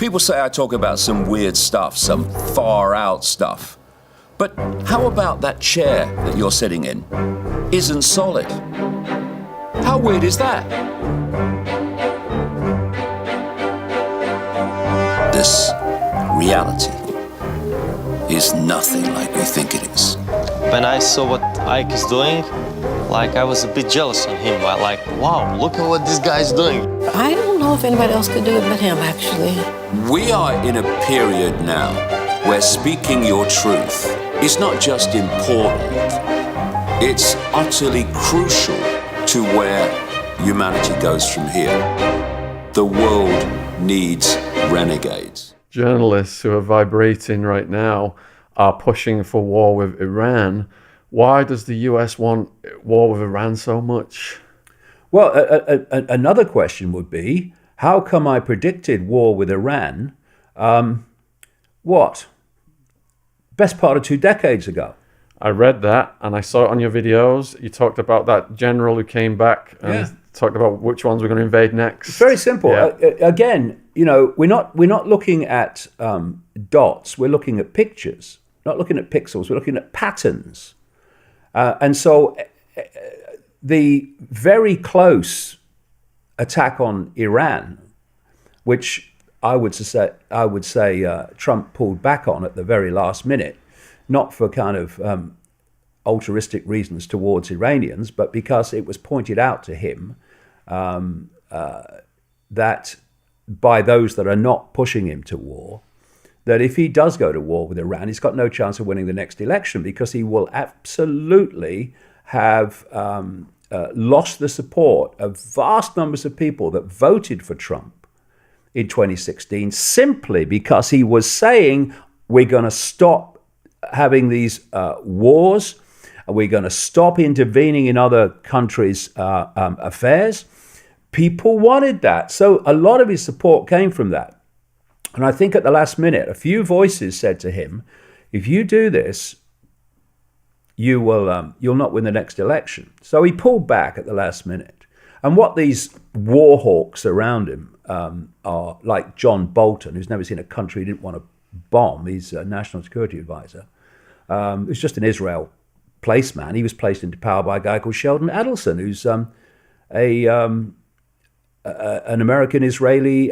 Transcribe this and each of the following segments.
People say I talk about some weird stuff, some far out stuff. But how about that chair that you're sitting in isn't solid? How weird is that? This reality is nothing like we think it is. When I saw what Icke is doing, I was a bit jealous on him. Wow, look at what this guy's doing. I don't know if anybody else could do it but him, actually. We are in a period now where speaking your truth is not just important, it's utterly crucial to where humanity goes from here. The world needs renegades. Journalists who are vibrating right now are pushing for war with Iran. Why does the US want war with Iran so much? Well, another question would be, how come I predicted war with Iran, best part of 2 decades ago? I read that and I saw it on your videos. You talked about that general who came back and talked about which ones we're going to invade next. It's very simple. Yeah. Again, we're not looking at dots. We're looking at pictures, not looking at pixels. We're looking at patterns. And so the very close attack on Iran, which I would say Trump pulled back on at the very last minute, not for kind of altruistic reasons towards Iranians, but because it was pointed out to him that by those that are not pushing him to war, that if he does go to war with Iran, he's got no chance of winning the next election because he will absolutely have lost the support of vast numbers of people that voted for Trump in 2016 simply because he was saying, we're going to stop having these wars, and we're going to stop intervening in other countries' affairs. People wanted that. So a lot of his support came from that. And I think at the last minute, a few voices said to him, if you do this, you'll not win the next election. So he pulled back at the last minute. And what these war hawks around him are, like John Bolton, who's never seen a country he didn't want to bomb. He's a national security advisor. He's just an Israel placeman. He was placed into power by a guy called Sheldon Adelson, who's an American-Israeli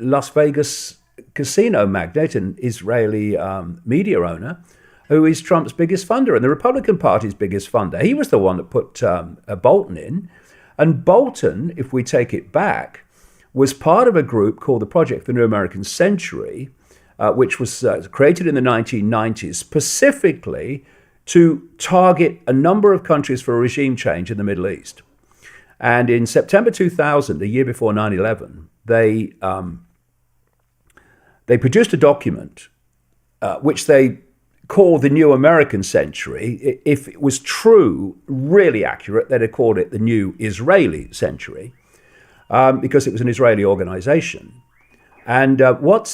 Las Vegas casino magnate, an Israeli media owner, who is Trump's biggest funder and the Republican Party's biggest funder. He was the one that put Bolton in. And Bolton, if we take it back, was part of a group called the Project for the New American Century, which was created in the 1990s specifically to target a number of countries for a regime change in the Middle East. And in September 2000, a year before 9/11, they produced a document which they called the New American Century. If it was true, really accurate, they'd have called it the New Israeli Century because it was an Israeli organization. And what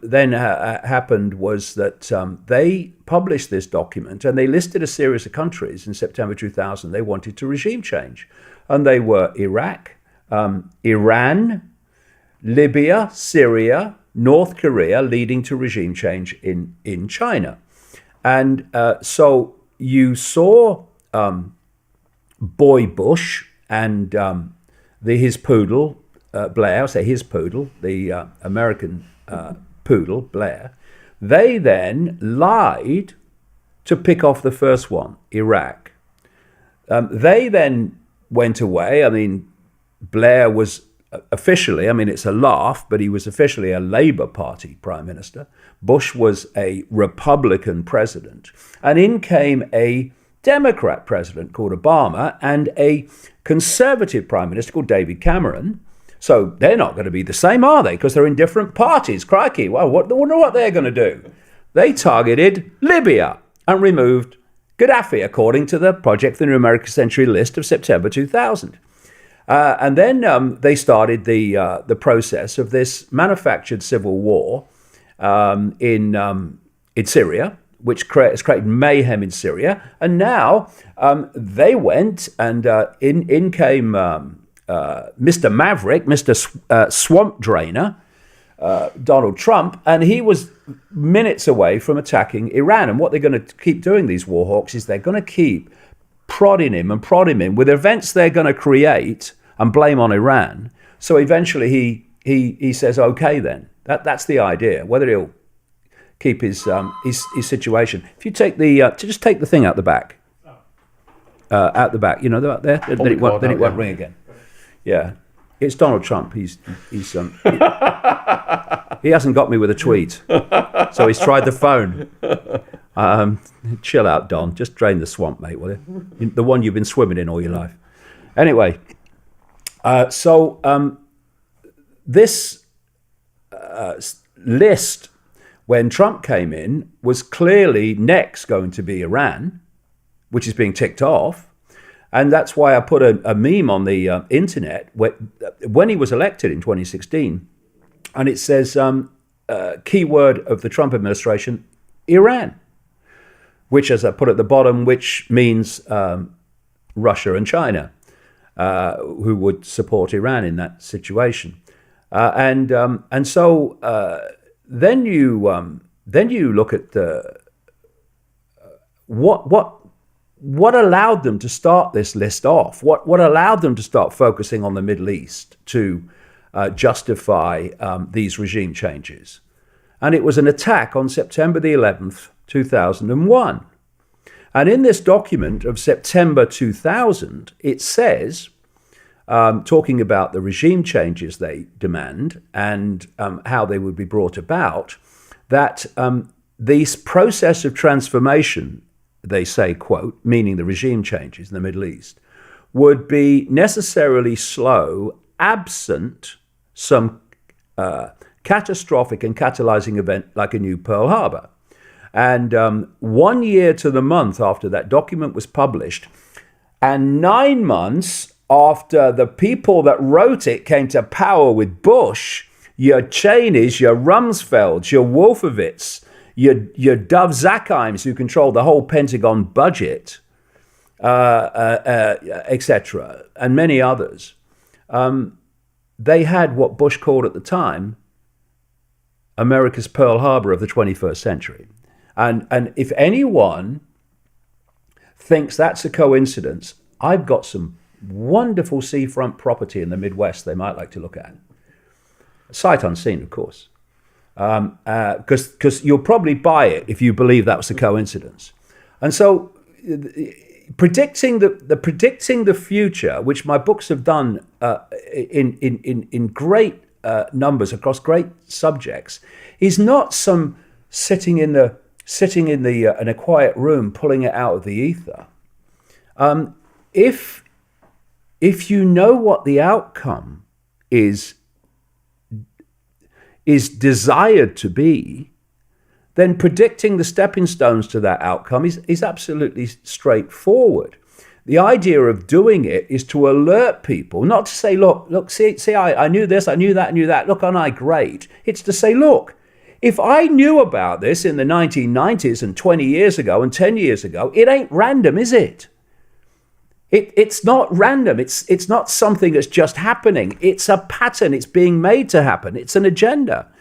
then happened was that they published this document and they listed a series of countries in September 2000 they wanted to regime change. And they were Iraq, Iran, Libya, Syria, North Korea, leading to regime change in China. And so you saw Boy Bush and his poodle, Blair, I'll say his poodle, the American poodle, Blair. They then lied to pick off the first one, Iraq. They then went away. I mean, Blair was officially, it's a laugh, but he was officially a Labour Party prime minister. Bush was a Republican president. And in came a Democrat president called Obama and a conservative prime minister called David Cameron. So they're not going to be the same, are they? Because they're in different parties. Crikey. Well, wonder what they're going to do. They targeted Libya and removed Gaddafi, according to the Project for the New American Century list of September 2000. And then they started the process of this manufactured civil war in Syria, which has created mayhem in Syria. And now they went and in came Mr. Maverick, Mr. Swamp Drainer, Donald Trump, and he was minutes away from attacking Iran. And what they're going to keep doing, these war hawks, is they're going to keep prodding him with events they're going to create and blame on Iran. So eventually he says, okay, then. That's the idea. Whether he'll keep his situation. If you take just take the thing out the back. Out the back, out there. Then it won't ring again. Yeah. It's Donald Trump. He hasn't got me with a tweet, so he's tried the phone. Chill out, Don. Just drain the swamp, mate, will you? The one you've been swimming in all your life. Anyway, this list, when Trump came in, was clearly next going to be Iran, which is being ticked off. And that's why I put a meme on the internet when he was elected in 2016. And it says, keyword of the Trump administration, Iran, which, as I put at the bottom, which means Russia and China, who would support Iran in that situation. And so then you look at what allowed them to start this list off? What allowed them to start focusing on the Middle East to justify these regime changes? And it was an attack on September the 11th, 2001. And in this document of September 2000, it says, talking about the regime changes they demand and how they would be brought about, that this process of transformation, they say, quote, meaning the regime changes in the Middle East, would be necessarily slow, absent some catastrophic and catalyzing event like a new Pearl Harbor. And 1 year to the month after that document was published, and 9 months after the people that wrote it came to power with Bush, your Cheneys, your Rumsfelds, your Wolfowitz, your Dov Zakheims, who controlled the whole Pentagon budget, etc., and many others, they had what Bush called at the time America's Pearl Harbor of the 21st century. And if anyone thinks that's a coincidence, I've got some wonderful seafront property in the Midwest they might like to look at. Sight unseen, of course. Because you'll probably buy it if you believe that was a coincidence. And so predicting the future, which my books have done in great numbers across great subjects, is not some sitting in a quiet room pulling it out of the ether. If you know what the outcome is desired to be, then predicting the stepping stones to that outcome is absolutely straightforward. The idea of doing it is to alert people, not to say, look, see, I knew this, I knew that, look, aren't I great? It's to say, look, if I knew about this in the 1990s and 20 years ago and 10 years ago, it ain't random, is it? It's not random. It's not something that's just happening. It's a pattern. It's being made to happen. It's an agenda.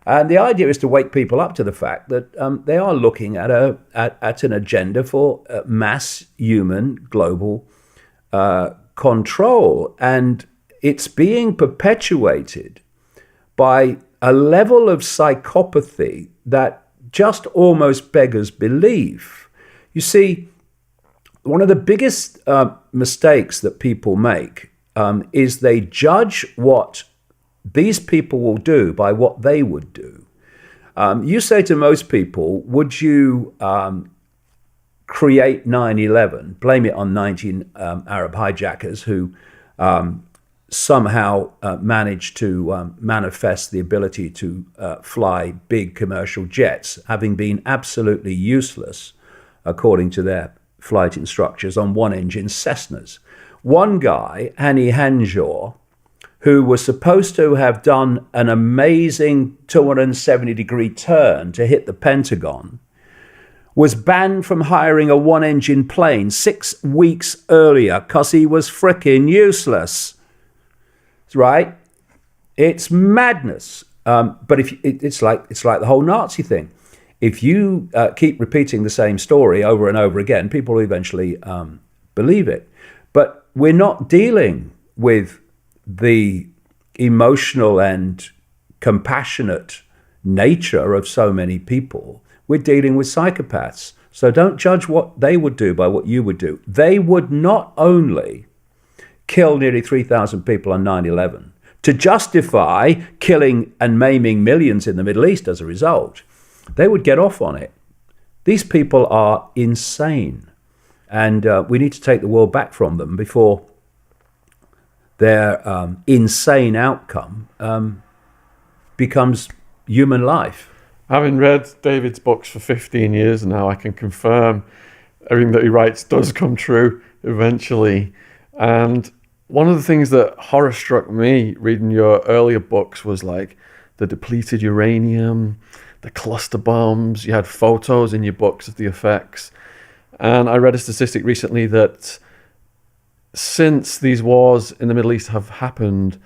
And the idea is to wake people up to the fact that they are looking at an agenda for mass human global control. And it's being perpetuated by a level of psychopathy that just almost beggars belief. You see, one of the biggest mistakes that people make is they judge what these people will do by what they would do. You say to most people, would you create 9/11, blame it on 19 Arab hijackers who somehow managed to manifest the ability to fly big commercial jets, having been absolutely useless, according to their flight instructors, on one-engine Cessnas. One guy, Hani Hanjour, who was supposed to have done an amazing 270-degree turn to hit the Pentagon, was banned from hiring a one-engine plane 6 weeks earlier because he was frickin' useless. Right? It's madness. But it's like the whole Nazi thing. If you keep repeating the same story over and over again, people will eventually believe it. But we're not dealing with the emotional and compassionate nature of so many people. We're dealing with psychopaths. So don't judge what they would do by what you would do. They would not only kill nearly 3,000 people on 9/11 to justify killing and maiming millions in the Middle East as a result. They would get off on it. These people are insane. And we need to take the world back from them before their insane outcome becomes human life. Having read David's books for 15 years now, I can confirm everything that he writes does come true eventually. And one of the things that horror struck me reading your earlier books was like the depleted uranium, the cluster bombs. You had photos in your books of the effects. And I read a statistic recently that since these wars in the Middle East have happened,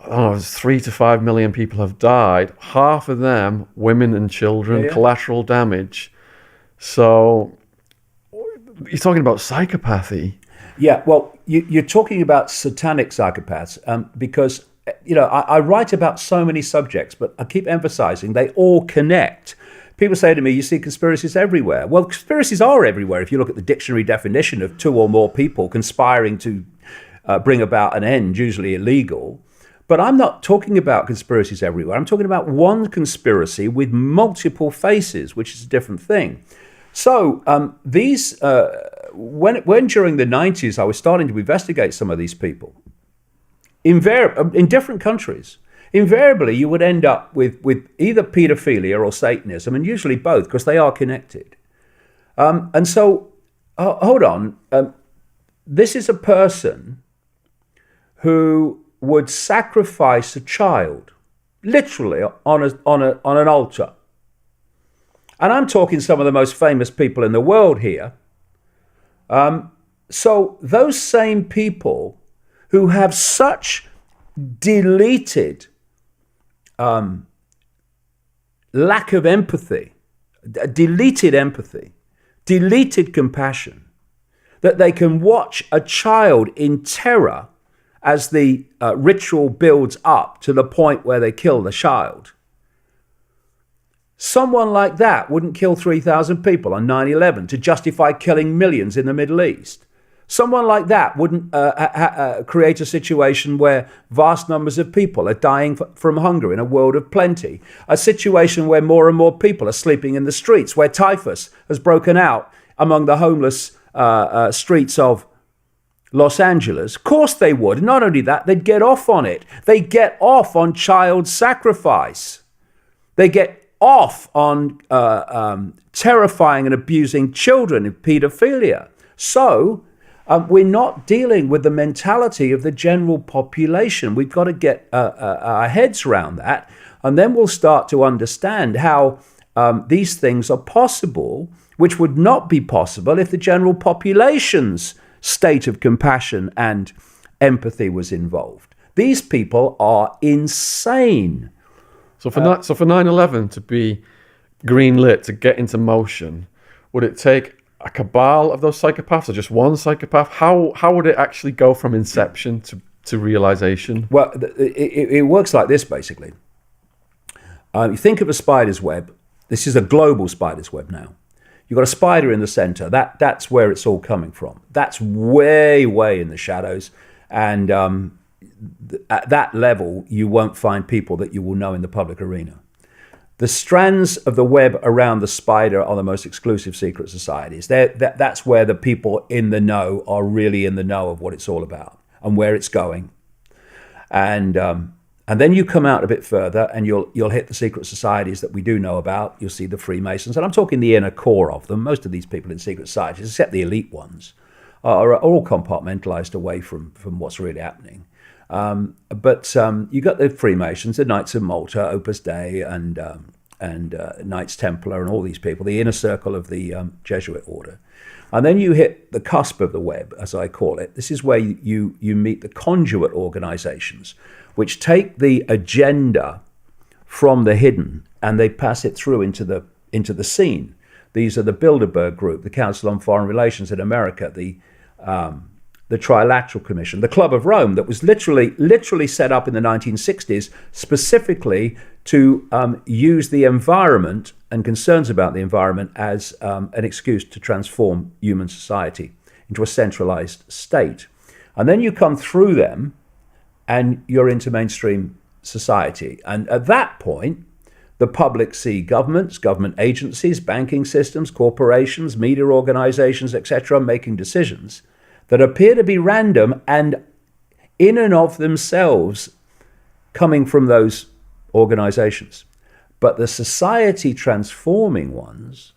3 to 5 million people have died. Half of them, women and children, collateral damage. So you're talking about psychopathy. Yeah, well, you're talking about satanic psychopaths because, I write about so many subjects, but I keep emphasizing they all connect. People say to me, you see conspiracies everywhere. Well, conspiracies are everywhere. If you look at the dictionary definition of 2 or more people conspiring to bring about an end, usually illegal. But I'm not talking about conspiracies everywhere. I'm talking about one conspiracy with multiple faces, which is a different thing. So when during the 90s I was starting to investigate some of these people, in different countries, invariably you would end up with either pedophilia or Satanism, and usually both, because they are connected. And so, hold on, this is a person who would sacrifice a child, literally on an altar. And I'm talking some of the most famous people in the world here. So those same people who have such deleted lack of empathy, deleted compassion, that they can watch a child in terror as the ritual builds up to the point where they kill the child. Someone like that wouldn't kill 3,000 people on 9/11 to justify killing millions in the Middle East. Someone like that wouldn't create a situation where vast numbers of people are dying from hunger in a world of plenty. A situation where more and more people are sleeping in the streets, where typhus has broken out among the homeless streets of Los Angeles. Of course they would. Not only that, they'd get off on it. They get off on child sacrifice. They get off on terrifying and abusing children in pedophilia. So we're not dealing with the mentality of the general population. We've got to get our heads around that, and then we'll start to understand how these things are possible, which would not be possible if the general population's state of compassion and empathy was involved. These people are insane. So for 9/11 to be green-lit, to get into motion, would it take a cabal of those psychopaths or just one psychopath? How would it actually go from inception to realization? Well, it works like this, basically. You think of a spider's web. This is a global spider's web now. You've got a spider in the center. That's where it's all coming from. That's way, way in the shadows. And at that level, you won't find people that you will know in the public arena. The strands of the web around the spider are the most exclusive secret societies. That's where the people in the know are really in the know of what it's all about and where it's going. And then you come out a bit further and you'll hit the secret societies that we do know about. You'll see the Freemasons, and I'm talking the inner core of them. Most of these people in secret societies, except the elite ones, are all compartmentalized away from what's really happening. But you got the Freemasons, the Knights of Malta, Opus Dei, and Knights Templar, and all these people, the inner circle of the Jesuit order. And then you hit the cusp of the web, as I call it. This is where you meet the conduit organizations, which take the agenda from the hidden, and they pass it through into the seen. These are the Bilderberg Group, the Council on Foreign Relations in America, the Trilateral Commission, the Club of Rome, that was literally set up in the 1960s specifically to use the environment and concerns about the environment as an excuse to transform human society into a centralized state. And then you come through them and you're into mainstream society. And at that point, the public see governments, government agencies, banking systems, corporations, media organizations, etc., making decisions that appear to be random and in and of themselves coming from those organizations. But the society transforming ones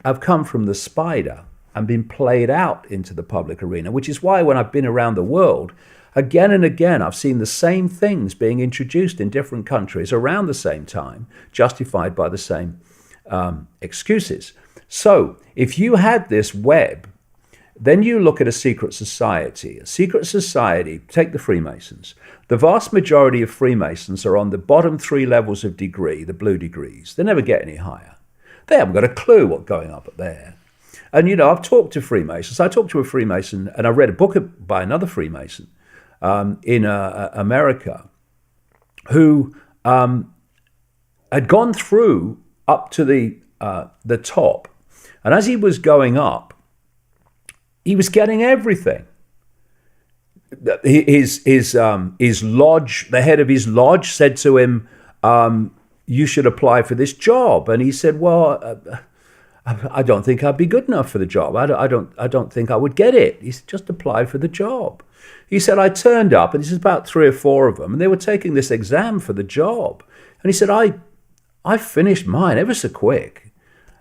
have come from the spider and been played out into the public arena, which is why when I've been around the world, again and again, I've seen the same things being introduced in different countries around the same time, justified by the same excuses. So if you had this web, then you look at a secret society. A secret society, take the Freemasons. The vast majority of Freemasons are on the bottom 3 levels of degree, the blue degrees. They never get any higher. They haven't got a clue what's going on up there. And, you know, I've talked to Freemasons. I talked to a Freemason, and I read a book by another Freemason in America who had gone through up to the top. And as he was going up, he was getting everything. His lodge, the head of his lodge, said to him, "You should apply for this job." And he said, "Well, I don't think I'd be good enough for the job. I don't think I would get it." He said, "Just apply for the job." He said, "I turned up, and this is about 3 or 4 of them, and they were taking this exam for the job." And he said, I finished mine ever so quick,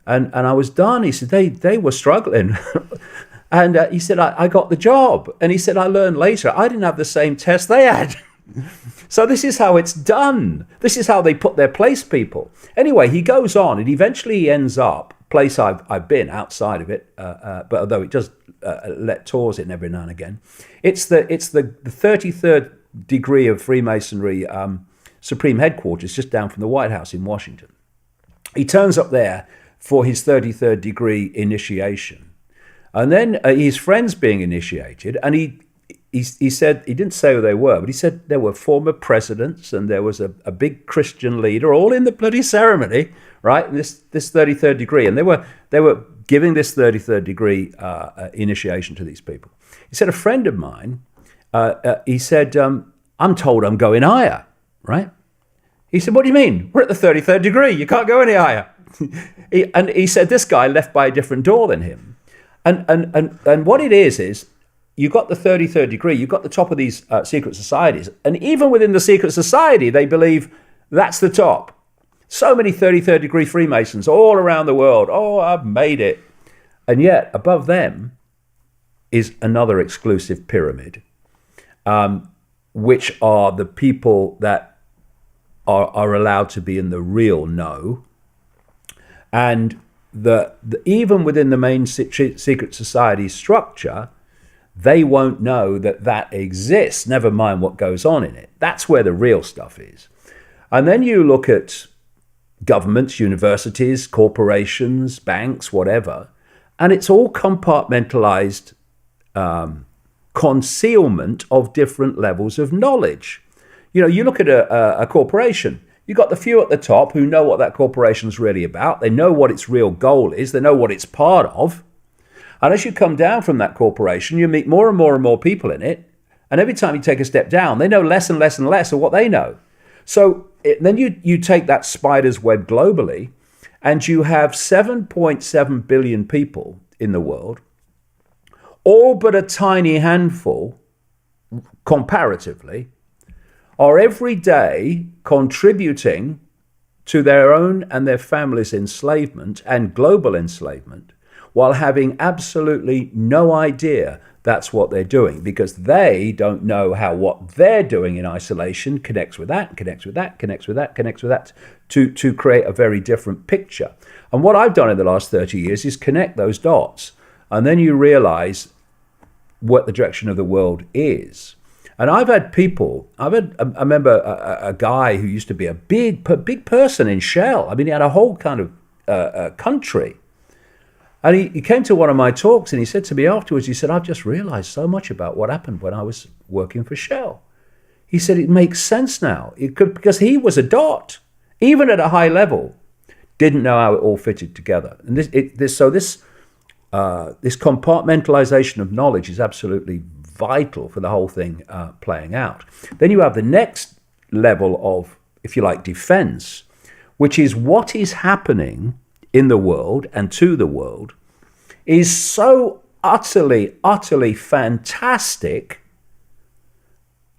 and I was done." He said, they were struggling. And he said, I got the job. And he said, "I learned later, I didn't have the same test they had." So this is how it's done. This is how they put their place people. Anyway, he goes on, and eventually he ends up, place I've been outside of it, but although it does let tours in every now and again, it's the 33rd degree of Freemasonry Supreme Headquarters, just down from the White House in Washington. He turns up there for his 33rd degree initiation. And then his friends being initiated, and he said, he didn't say who they were, but he said there were former presidents and there was a big Christian leader, all in the bloody ceremony, right? And this 33rd degree, and they were giving this 33rd degree initiation to these people. He said, a friend of mine, he said, "I'm told I'm going higher," right? He said, "What do you mean? We're at the 33rd degree. You can't go any higher." And he said, this guy left by a different door than him. And what it is you've got the 33rd degree, you've got the top of these secret societies, and even within the secret society, they believe that's the top. So many 33rd degree Freemasons all around the world. Oh, I've made it. And yet, above them is another exclusive pyramid, which are the people that are allowed to be in the real know. And even within the main secret society structure, they won't know that exists, never mind what goes on in it. That's where the real stuff is. And then you look at governments, universities, corporations, banks, whatever, and it's all compartmentalized concealment of different levels of knowledge. You know, you look at a corporation, you've got the few at the top who know what that corporation's really about. They know what its real goal is. They know what it's part of. And as you come down from that corporation, you meet more and more and more people in it. And every time you take a step down, they know less and less and less of what they know. So then you take that spider's web globally, and you have 7.7 billion people in the world, all but a tiny handful, comparatively, are every day contributing to their own and their families' enslavement and global enslavement, while having absolutely no idea that's what they're doing, because they don't know how what they're doing in isolation connects with that, connects with that, connects with that, connects with that, to create a very different picture. And what I've done in the last 30 years is connect those dots, and then you realize what the direction of the world is. And I remember a guy who used to be a big person in Shell. I mean, he had a whole kind of country. And he came to one of my talks and he said to me afterwards, he said, I've just realized so much about what happened when I was working for Shell. He said, it makes sense now. Because he was a dot, even at a high level, didn't know how it all fitted together. And this compartmentalization of knowledge is absolutely vital for the whole thing playing out. Then you have the next level of, if you like, defense, which is what is happening in the world and to the world is so utterly fantastic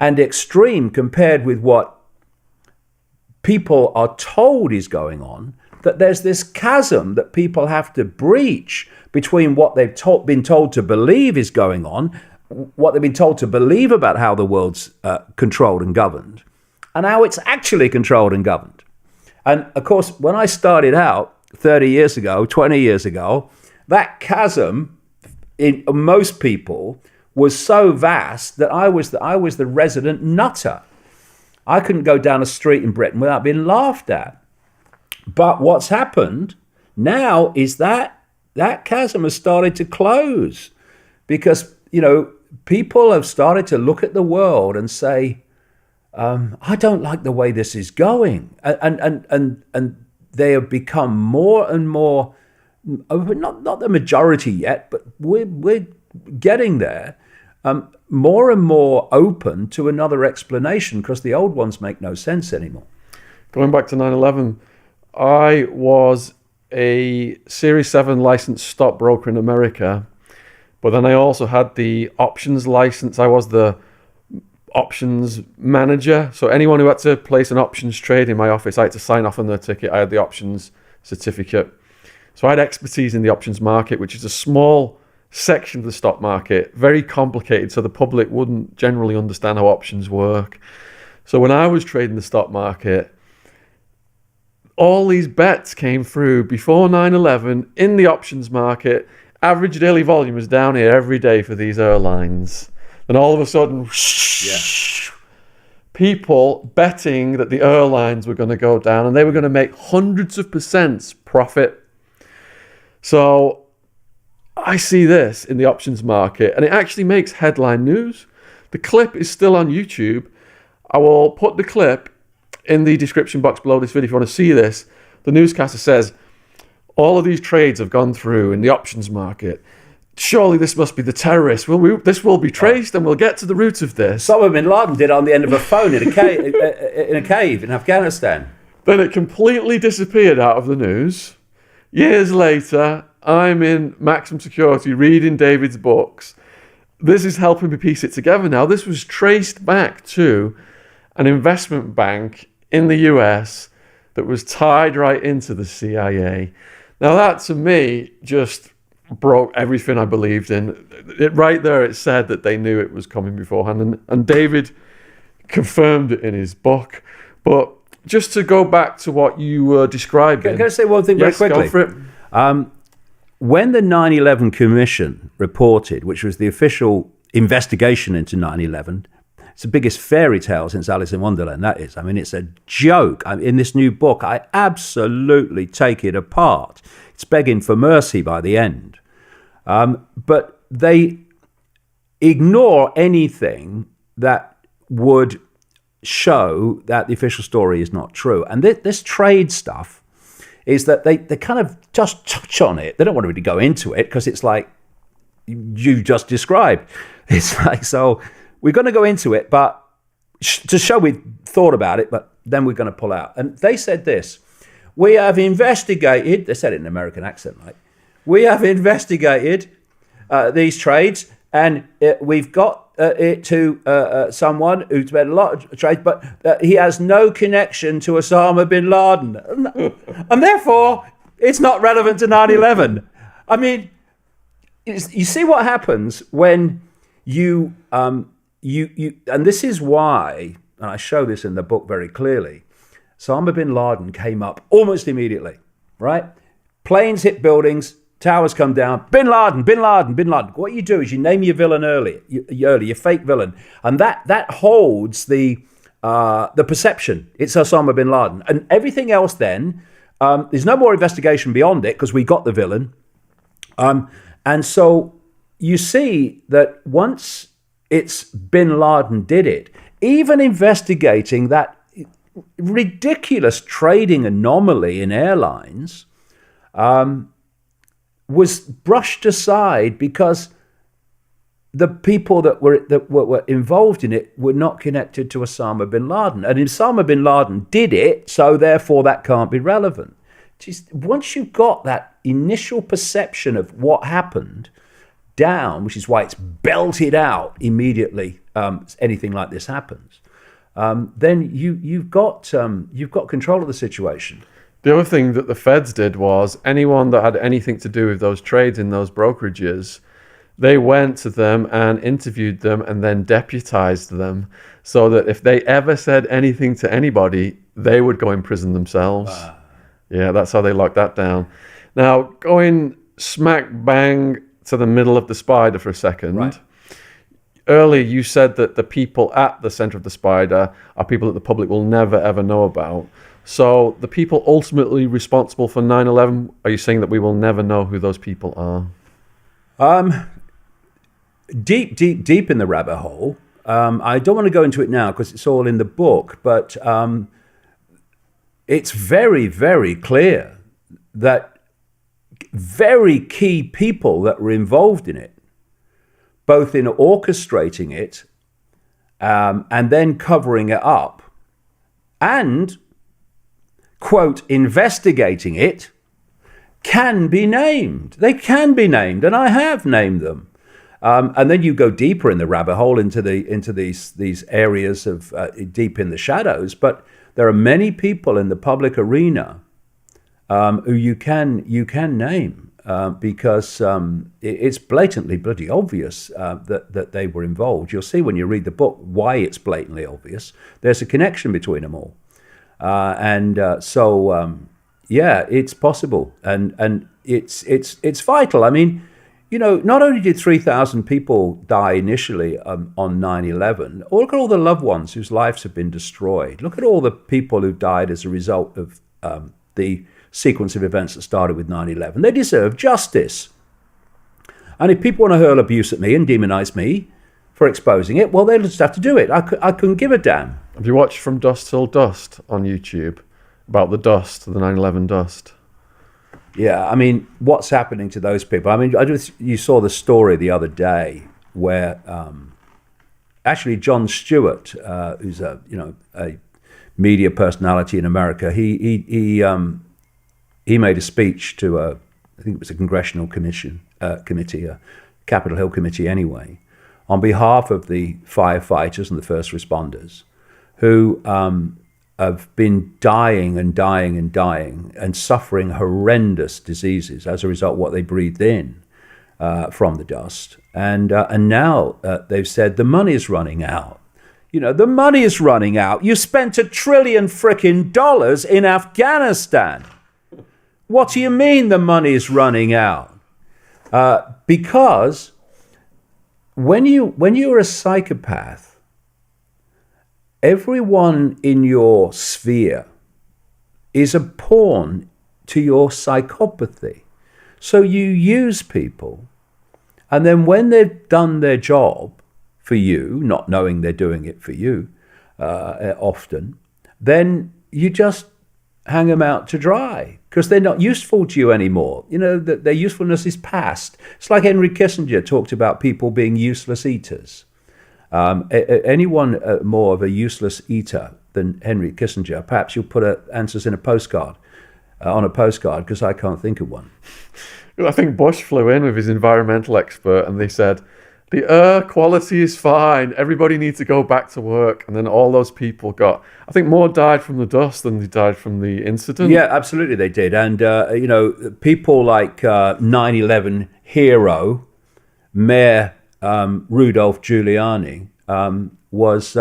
and extreme compared with what people are told is going on, that there's this chasm that people have to breach between what they've been told to believe is going on, what they've been told to believe about how the world's controlled and governed, and how it's actually controlled and governed. And of course, when I started out 30 years ago, 20 years ago, that chasm in most people was so vast that I was the resident nutter. I couldn't go down a street in Britain without being laughed at. But what's happened now is that chasm has started to close because, people have started to look at the world and say, I don't like the way this is going. And they have become more and more, not the majority yet, but we're getting there, more and more open to another explanation because the old ones make no sense anymore. Going back to 9/11, I was a Series 7 licensed stockbroker in America, but then I also had the options license. I was the options manager. So anyone who had to place an options trade in my office, I had to sign off on their ticket. I had the options certificate. So I had expertise in the options market, which is a small section of the stock market, very complicated, so the public wouldn't generally understand how options work. So when I was trading the stock market, all these bets came through before 9/11 in the options market. Average daily volume was down here every day for these airlines. And all of a sudden, people betting that the airlines were going to go down and they were going to make hundreds of percents profit. So I see this in the options market and it actually makes headline news. The clip is still on YouTube. I will put the clip in the description box below this video if you want to see this. The newscaster says, all of these trades have gone through in the options market. Surely this must be the terrorists. This will be traced and we'll get to the root of this. Osama bin Laden did on the end of a phone in a cave in Afghanistan. Then it completely disappeared out of the news. Years later, I'm in maximum security reading David's books. This is helping me piece it together now. This was traced back to an investment bank in the US that was tied right into the CIA. Now that to me just broke everything I believed in. Right there it said that they knew it was coming beforehand, and David confirmed it in his book. But just to go back to what you were describing. Can I say one thing very quickly? Go for it. When the 9/11 Commission reported, which was the official investigation into 9/11, it's the biggest fairy tale since Alice in Wonderland, that is. I mean, it's a joke. In this new book, I absolutely take it apart. It's begging for mercy by the end. But they ignore anything that would show that the official story is not true. And this trade stuff is that they kind of just touch on it. They don't want to really go into it because it's like you just described. It's like, so we're going to go into it, but to show we thought about it, but then we're going to pull out. And they said this, we have investigated, they said it in an American accent, right? We have investigated these trades and we've got it to someone who's made a lot of trades, but he has no connection to Osama bin Laden. And therefore, it's not relevant to 9/11. I mean, you see what happens when you and this is why, and I show this in the book very clearly, Osama bin Laden came up almost immediately, right? Planes hit buildings, towers come down. Bin Laden, Bin Laden, Bin Laden. What you do is you name your villain early, your fake villain, and that holds the perception. It's Osama bin Laden, and everything else. Then there's no more investigation beyond it because we got the villain, and so you see that once it's bin Laden did it, even investigating that ridiculous trading anomaly in airlines was brushed aside because the people that were involved in it were not connected to Osama bin Laden. And Osama bin Laden did it, so therefore that can't be relevant. Just, once you've got that initial perception of what happened down, which is why it's belted out immediately, anything like this happens, then you've got control of the situation. The other thing that the feds did was anyone that had anything to do with those trades in those brokerages, they went to them and interviewed them and then deputized them so that if they ever said anything to anybody, they would go in prison themselves. Wow. Yeah, that's how they locked that down. Now, going smack bang to the middle of the spider for a second. Right. Earlier, you said that the people at the center of the spider are people that the public will never, ever know about. So the people ultimately responsible for 9/11, are you saying that we will never know who those people are? Deep in the rabbit hole. I don't want to go into it now because it's all in the book, but it's very, very clear that very key people that were involved in it, both in orchestrating it and then covering it up and, quote, investigating it, can be named. They can be named, and I have named them. And then you go deeper in the rabbit hole into these areas of deep in the shadows. But there are many people in the public arena who you can name. Because it's blatantly bloody obvious that they were involved. You'll see when you read the book why it's blatantly obvious. There's a connection between them all. Yeah, it's possible. And it's vital. I mean, you know, not only did 3,000 people die initially on 9/11, look at all the loved ones whose lives have been destroyed. Look at all the people who died as a result of the sequence of events that started with 9/11. They deserve justice. And if people want to hurl abuse at me and demonize me for exposing it, well, they'll just have to do it. I couldn't give a damn. Have you watched From Dust Till Dust on YouTube about the dust, the 9/11 dust? Yeah, I mean, what's happening to those people? I mean, you saw the story the other day where actually Jon Stewart, who's a media personality in America, he made a speech to I think it was a congressional committee, Capitol Hill committee anyway, on behalf of the firefighters and the first responders who have been dying and suffering horrendous diseases as a result of what they breathed in from the dust. And now they've said the money's running out. You know, the money is running out. You spent $1 trillion frickin' dollars in Afghanistan. What do you mean the money is running out? Because when you're a psychopath, everyone in your sphere is a pawn to your psychopathy. So you use people, and then when they've done their job for you, not knowing they're doing it for you often, then you just hang them out to dry because they're not useful to you anymore. You know, their usefulness is past. It's like Henry Kissinger talked about people being useless eaters. Anyone more of a useless eater than Henry Kissinger? Perhaps you'll put answers in a postcard, because I can't think of one. I think Bush flew in with his environmental expert and they said, the air quality is fine, everybody needs to go back to work. And then all those people I think more died from the dust than they died from the incident. Yeah, absolutely they did. And, people like 9/11 hero, Mayor Rudolph Giuliani, was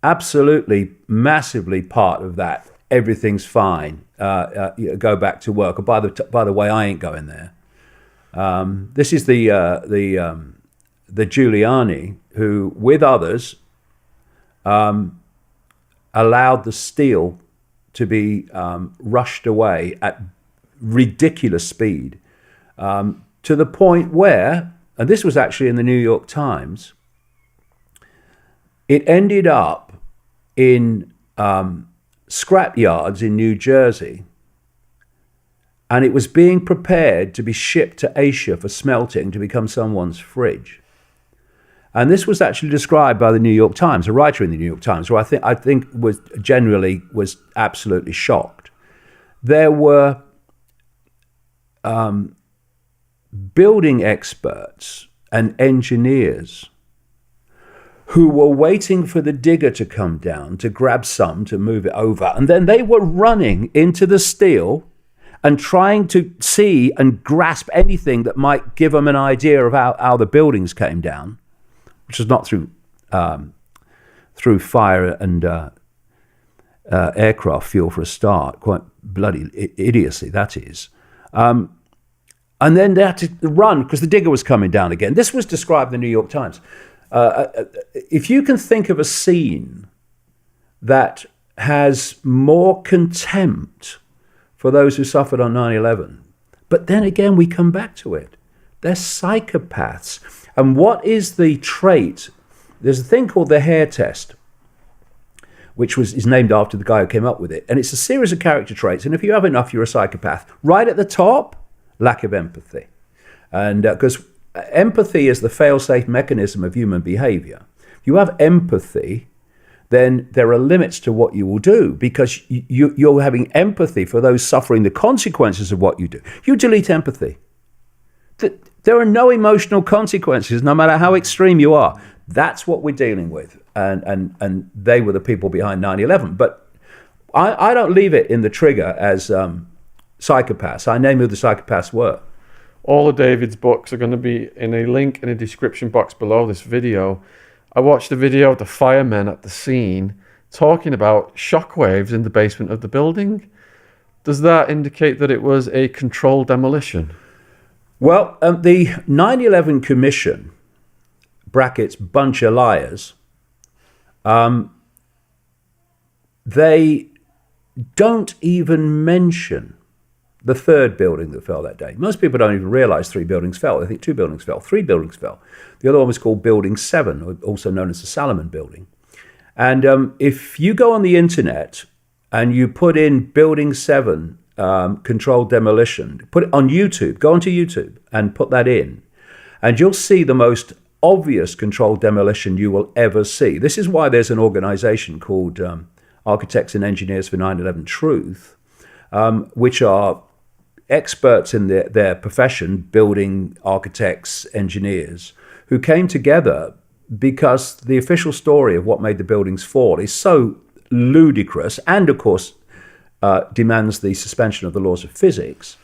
absolutely, massively part of that. Everything's fine. Go back to work. By the way, I ain't going there. This is the Giuliani who, with others, allowed the steel to be rushed away at ridiculous speed, to the point where, and this was actually in the New York Times, it ended up in scrap yards in New Jersey, and it was being prepared to be shipped to Asia for smelting to become someone's fridge. And this was actually described by the New York Times, a writer in the New York Times, who I think was absolutely shocked. There were building experts and engineers who were waiting for the digger to come down to grab some to move it over, and then they were running into the steel and trying to see and grasp anything that might give them an idea of how the buildings came down, which was not through fire and aircraft fuel for a start. Quite bloody idiocy, that is. And then they had to run because the digger was coming down again. This was described in the New York Times. If you can think of a scene that has more contempt for those who suffered on 9/11, but then again, we come back to it. They're psychopaths. And what is the trait? There's a thing called the hair test, which is named after the guy who came up with it. And it's a series of character traits. And if you have enough, you're a psychopath. Right at the top, lack of empathy. And because empathy is the fail-safe mechanism of human behavior. If you have empathy, then there are limits to what you will do, because you're having empathy for those suffering the consequences of what you do. You delete empathy. There are no emotional consequences, no matter how extreme you are. That's what we're dealing with. And they were the people behind 9/11. But I don't leave it in the trigger as psychopaths. I name who the psychopaths were. All of David's books are going to be in a link in the description box below this video. I watched a video of the firemen at the scene talking about shockwaves in the basement of the building. Does that indicate that it was a controlled demolition? Well, the 9/11 Commission, brackets, bunch of liars, they don't even mention the third building that fell that day. Most people don't even realize 3 buildings fell. They think 2 buildings fell. 3 buildings fell. The other one was called Building 7, also known as the Salomon Building. And if you go on the internet and you put in Building 7 controlled demolition, put it on YouTube, go onto YouTube and put that in, and you'll see the most obvious controlled demolition you will ever see. This is why there's an organization called Architects and Engineers for 9/11 Truth, which are experts in their profession, building architects, engineers, who came together because the official story of what made the buildings fall is so ludicrous, and of course demands the suspension of the laws of physics,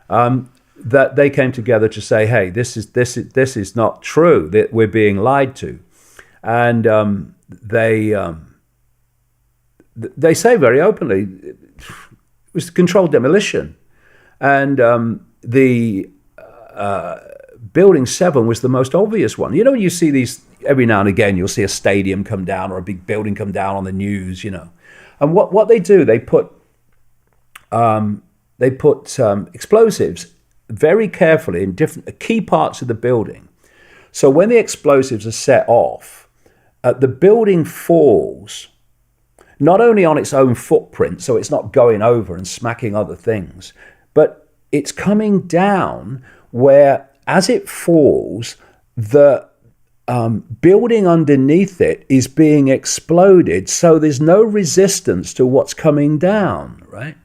that they came together to say, hey, this is not true, that we're being lied to. And they say very openly it was controlled demolition. And the Building 7 was the most obvious one. You know, you see these every now and again, you'll see a stadium come down or a big building come down on the news, you know. And what they do, they put explosives very carefully in different key parts of the building. So when the explosives are set off, the building falls not only on its own footprint, so it's not going over and smacking other things, but it's coming down where, as it falls, the building underneath it is being exploded, so there's no resistance to what's coming down, right?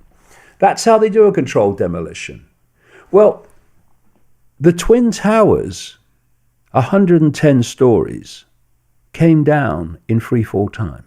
That's how they do a controlled demolition. Well, the Twin Towers, 110 stories, came down in free fall time.